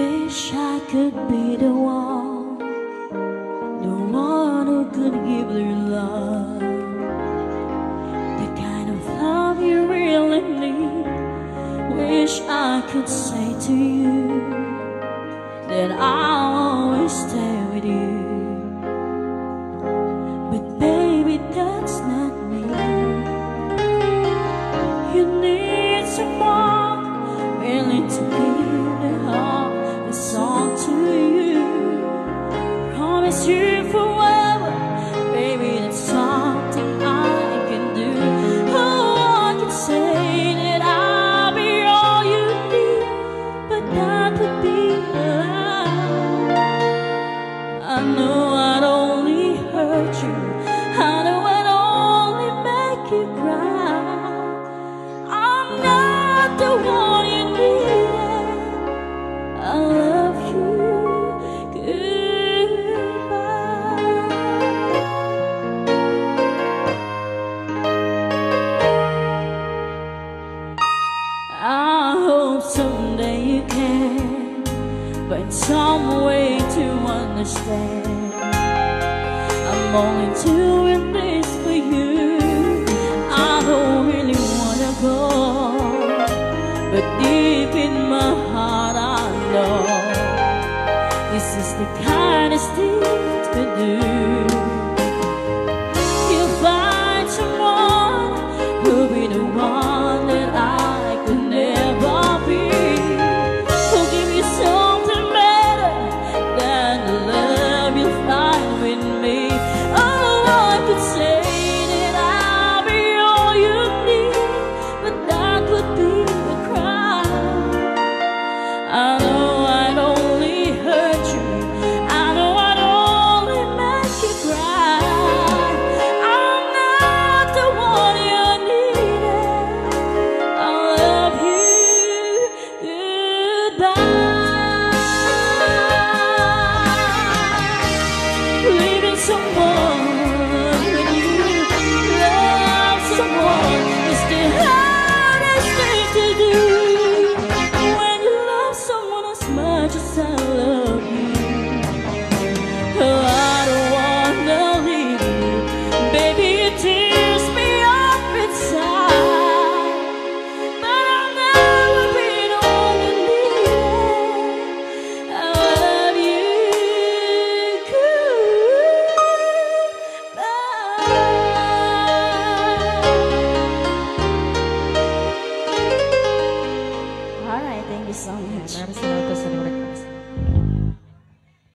wish I could be the one who could give you love, the kind of love you really need. Wish I could say to you that I'll always stay with you, but baby, that's not me. You need someone willing to give their heart and song to you. Promise you forever, baby, that's something I can do. Oh, I can say that I'll be all you need, but that would be a lie. I know I'd only hurt you, I know I'd only make you cry. I'm not the one you needed. I love you, goodbye. I hope someday you can find some way to understand. I'm only doing this for you. I don't really wanna go, but deep in my heart I know this is the kindest thing to do. You'll find someone who'll be the one that I could never be, who'll give you something better than the love you'll find with me. Oh, I could say that I'll be all you need, but that would be a crime. I know I'd only hurt you, I know I'd only make you cry. I'm not the one you needed. I love you, goodbye. Leaving someone when you love someone is the hardest thing to do. When you love someone as much as I love you, oh, I don't wanna leave you. Baby, it tears me up inside, but I'll never be the one you needed. I love you, goodbye. Alright, thank you so much. Maraming salamat po sa inyong request.